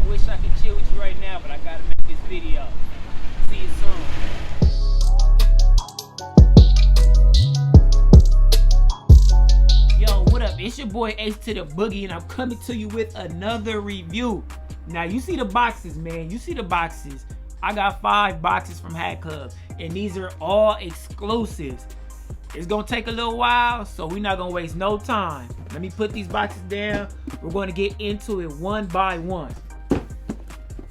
wish I could chill with you right now, but I gotta make this video. See you soon. Yo, what up? It's your boy Ace to the Boogie, and I'm coming to you with another review. Now, you see the boxes, man. You see the boxes. I got 5 boxes from Hat Club, and these are all exclusives. It's gonna take a little while, so we're not gonna waste no time. Let me put these boxes down. We're gonna get into it one by one.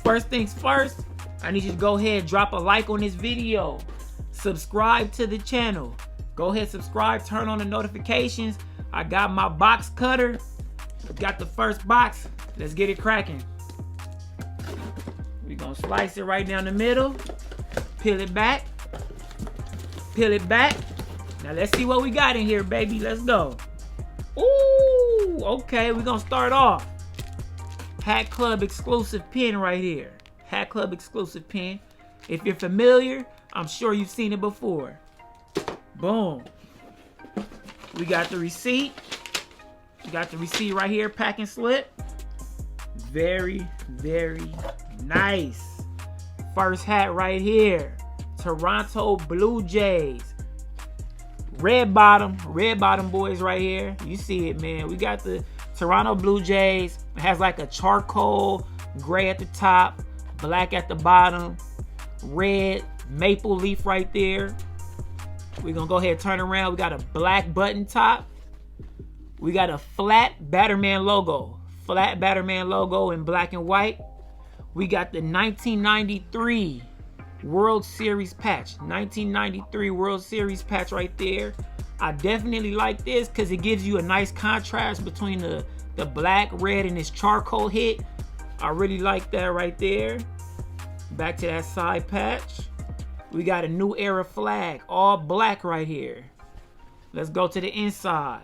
First things first, I need you to go ahead and drop a like on this video. Subscribe to the channel. Go ahead, subscribe, turn on the notifications. I got my box cutter. Got the first box. Let's get it cracking. We're gonna slice it right down the middle. Peel it back. Peel it back. Now let's see what we got in here, baby. Let's go. Ooh, okay, we're gonna start off. Hat Club exclusive pin right here. Hat Club exclusive pin. If you're familiar, I'm sure you've seen it before. Boom. We got the receipt. We got the receipt right here, packing slip. Very, very nice. First hat right here. Toronto Blue Jays. Red bottom boys right here. You see it, man. We got the Toronto Blue Jays. It has like a charcoal gray at the top, black at the bottom, red maple leaf right there. We're gonna go ahead and turn around. We got a black button top. We got a flat Batterman logo. Flat Batterman logo in black and white. We got the 1993 World Series patch. 1993 World Series patch right there. I definitely like this because it gives you a nice contrast between the black, red, and this charcoal hit. I really like that right there. Back to that side patch. We got a New Era flag, all black right here. Let's go to the inside.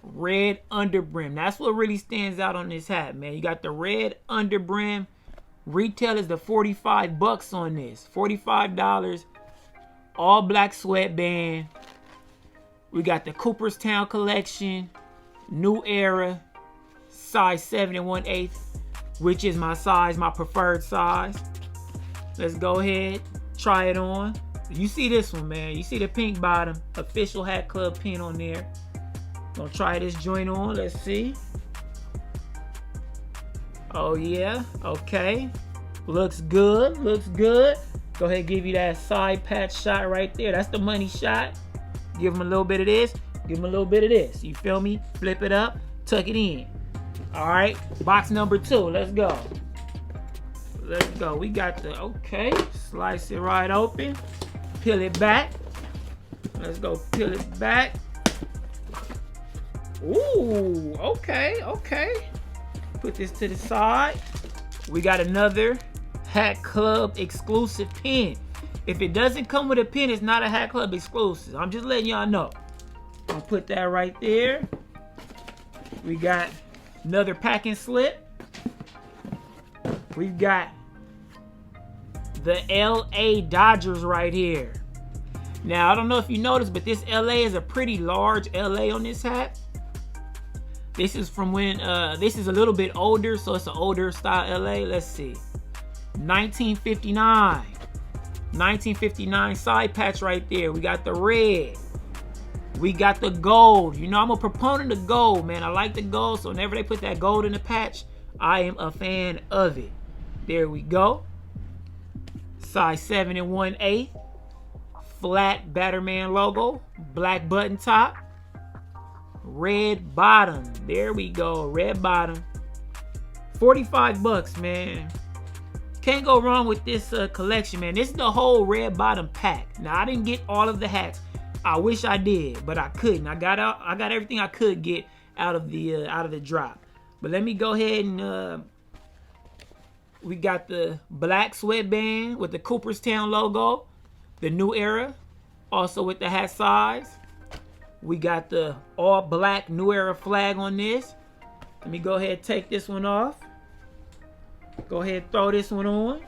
Red underbrim. That's what really stands out on this hat, man. You got the red underbrim. Retail is the 45 bucks on this. $45. All black sweatband. We got the Cooperstown collection. New Era. Size 7 1/8. Which is my size, my preferred size. Let's go ahead. Try it on. You see this one, man. You see the pink bottom. Official Hat Club pin on there. Gonna try this joint on. Let's see. Oh yeah, okay. Looks good, looks good. Go ahead and give you that side patch shot right there. That's the money shot. Give them a little bit of this, give them a little bit of this. You feel me? Flip it up, tuck it in. All right, box number 2, let's go. Let's go, we got the, okay. Slice it right open, peel it back. Let's go peel it back. Ooh, okay, okay. Put this to the side. We got another Hat Club exclusive pin. If it doesn't come with a pin, it's not a Hat Club exclusive. I'm just letting y'all know. I'll put that right there. We got another packing slip. We've got the LA Dodgers right here. Now, I don't know if you noticed, but this LA is a pretty large LA on this hat. This is from when, this is a little bit older, so it's an older style LA. Let's see. 1959. 1959 side patch right there. We got the red. We got the gold. You know, I'm a proponent of gold, man. I like the gold, so whenever they put that gold in the patch, I am a fan of it. There we go. Size 7 1/8. Flat Batterman logo. Black button top. Red bottom. There we go. Red bottom. 45 bucks, man. Can't go wrong with this collection, man. This is the whole red bottom pack. Now, I didn't get all of the hats. I wish I did, but I couldn't. I got everything I could get out of the drop. But let me go ahead and we got the black sweatband with the Cooperstown logo, the New Era, also with the hat size. We got the all black New Era flag on this. Let me go ahead and take this one off. Go ahead and throw this one on.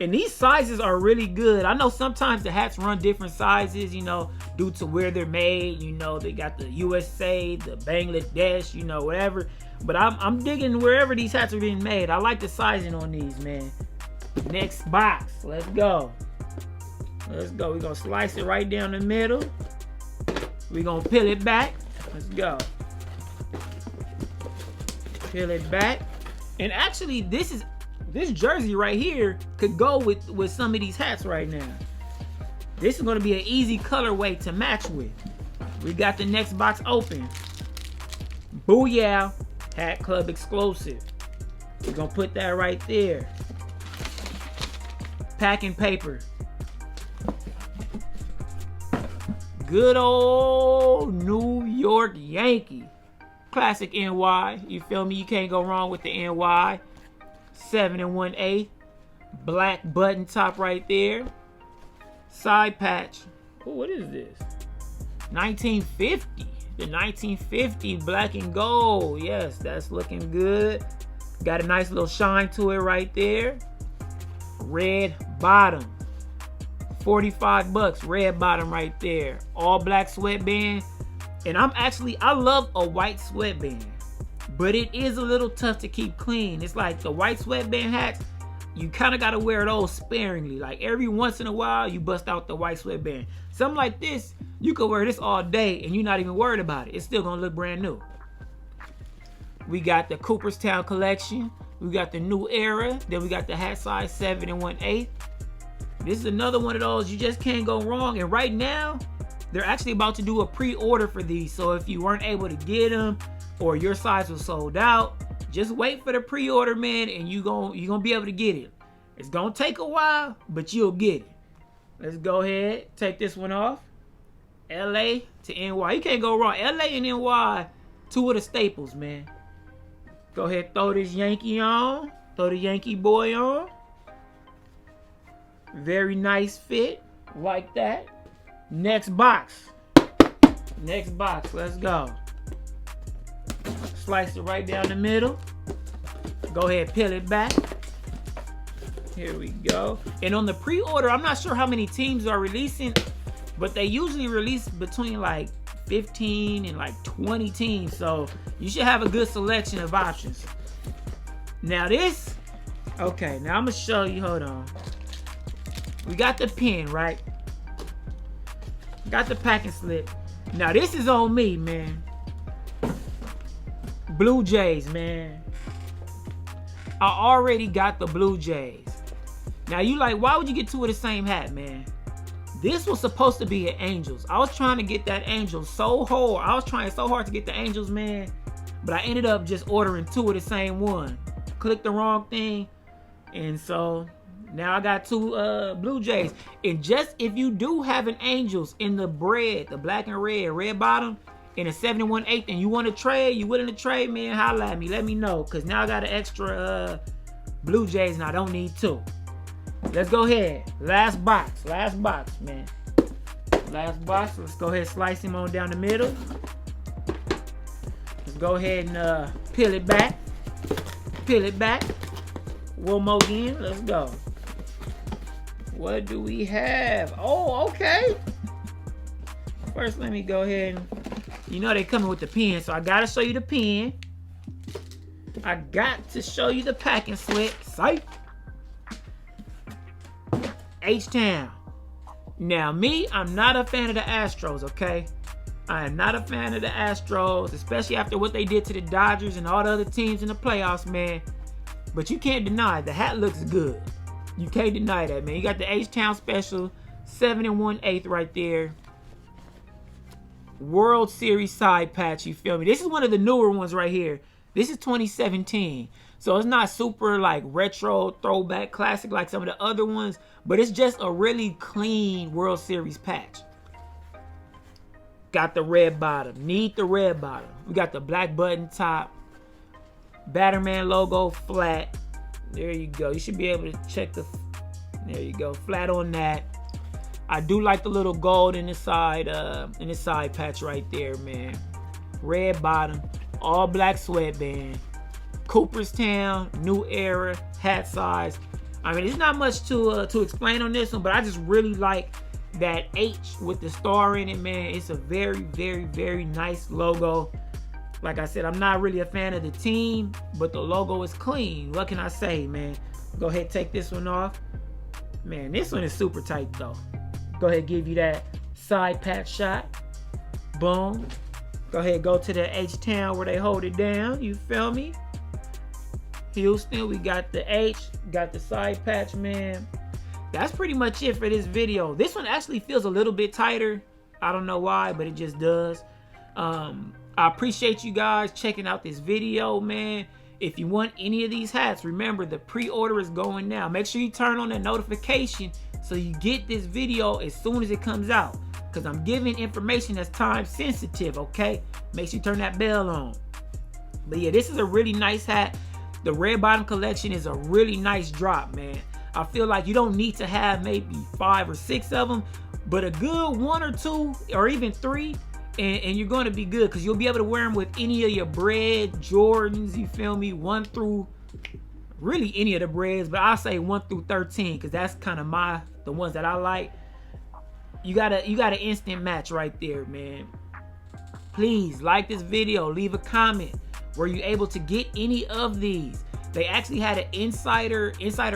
And these sizes are really good. I know sometimes the hats run different sizes, you know, due to where they're made. You know, they got the USA, the Bangladesh, you know, whatever. But I'm digging wherever these hats are being made. I like the sizing on these, man. Next box. Let's go. Let's go. We're going to slice it right down the middle. We're going to peel it back. Let's go. Peel it back. And actually, this jersey right here could go with some of these hats right now. This is going to be an easy colorway to match with. We got the next box open. Booyah Hat Club exclusive. We're going to put that right there. Packing paper. Good old New York Yankee. Classic NY. You feel me? You can't go wrong with the NY. 7 1/8. Black button top right there. Side patch. Oh, what is this? 1950. The 1950 black and gold. Yes, that's looking good. Got a nice little shine to it right there. Red bottom. 45 bucks. Red bottom right there. All black sweatband. And I love a white sweatband. But it is a little tough to keep clean. It's like the white sweatband hats, you kind of got to wear those sparingly. Like every once in a while, you bust out the white sweatband. Something like this, you could wear this all day and you're not even worried about it. It's still going to look brand new. We got the Cooperstown collection. We got the New Era. Then we got the hat size 7 1/8. This is another one of those you just can't go wrong. And right now, they're actually about to do a pre-order for these. So if you weren't able to get them or your size was sold out, just wait for the pre-order, man, and you're gonna be able to get it. It's gonna take a while, but you'll get it. Let's go ahead, take this one off. LA to NY. You can't go wrong. LA and NY, two of the staples, man. Go ahead, throw this Yankee on. Throw the Yankee boy on. Very nice fit, like that. Next box. Next box, let's go. Slice it right down the middle. Go ahead, peel it back. Here we go. And on the pre-order, I'm not sure how many teams are releasing, but they usually release between like 15 and like 20 teams. So you should have a good selection of options. Now this, okay, now I'm gonna show you, hold on. We got the pin, right? Got the packing slip. Now this is on me, man. Blue Jays, man. I already got the Blue Jays. Now you like, why would you get two of the same hat, man? This was supposed to be an Angels. I was trying to get that Angels so hard. I was trying so hard to get the Angels, man. But I ended up just ordering two of the same one. Clicked the wrong thing. And so now I got two Blue Jays. And just if you do have an Angels in the red, the black and red bottom, in a 7 1/8, and you want to trade, you willing to trade, man, holla at me. Let me know. Because now I got an extra Blue Jays and I don't need two. Let's go ahead. Last box, man. Last box. Let's go ahead and slice him on down the middle. Let's go ahead and peel it back. Peel it back. One more again. Let's go. What do we have? Oh, okay. First, let me go ahead and, you know they coming with the pen, so I gotta show you the pen. I got to show you the packing slip. Psych. H-Town. Now me, I'm not a fan of the Astros, okay? I am not a fan of the Astros, especially after what they did to the Dodgers and all the other teams in the playoffs, man. But you can't deny the hat looks good. You can't deny that, man. You got the H-Town special, 7 1/8 right there. World Series side patch, you feel me? This is one of the newer ones right here. This is 2017. So it's not super like retro, throwback, classic like some of the other ones, but it's just a really clean World Series patch. Got the red bottom. Need the red bottom. We got the black button top. Batterman logo flat. There you go. You should be able to check the... There you go. Flat on that. I do like the little gold in the side patch right there, man. Red bottom. All black sweatband. Cooperstown, New Era, hat size. I mean, there's not much to explain on this one, but I just really like that H with the star in it, man. It's a very, very, very nice logo. Like I said, I'm not really a fan of the team, but the logo is clean. What can I say, man? Go ahead, take this one off. Man, this one is super tight, though. Go ahead, give you that side patch shot. Boom. Go ahead, go to the H-Town where they hold it down. You feel me? Houston, we got the H, got the side patch, man. That's pretty much it for this video. This one actually feels a little bit tighter. I don't know why, but it just does. I appreciate you guys checking out this video, man. If you want any of these hats, remember the pre-order is going now. Make sure you turn on that notification so you get this video as soon as it comes out, because I'm giving information that's time sensitive, okay? Make sure you turn that bell on. But yeah, this is a really nice hat. The red bottom collection is a really nice drop, man. I feel like you don't need to have maybe 5 or 6 of them, but a good 1 or 2 or even 3, and you're going to be good, because you'll be able to wear them with any of your bread Jordans, you feel me? 1 through really any of the breads, but I'll say 1 through 13, because that's kind of the ones that I like. You got an instant match right there, man. Please like this video, leave a comment. Were you able to get any of these? They actually had an insider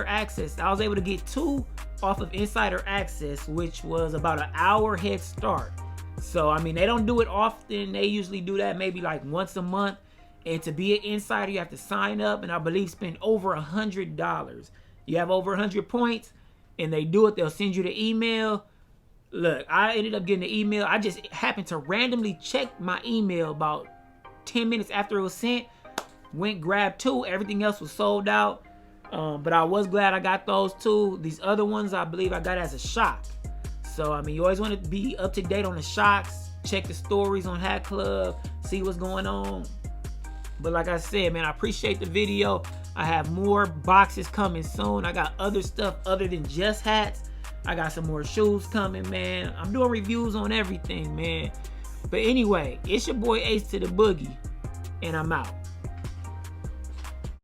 access. I was able to get 2 off of insider access, which was about an hour head start. So I mean, they don't do it often. They usually do that maybe like once a month. And to be an insider, you have to sign up and I believe spend over $100. You have over 100 points and they do it. They'll send you the email. Look, I ended up getting the email. I just happened to randomly check my email about 10 minutes after it was sent. Went, grabbed 2. Everything else was sold out. But I was glad I got those 2. These other ones, I believe I got as a shock. So, I mean, you always want to be up to date on the shocks. Check the stories on Hat Club. See what's going on. But like I said, man, I appreciate the video. I have more boxes coming soon. I got other stuff other than just hats. I got some more shoes coming, man. I'm doing reviews on everything, man. But anyway, it's your boy Ace to the Boogie, and I'm out.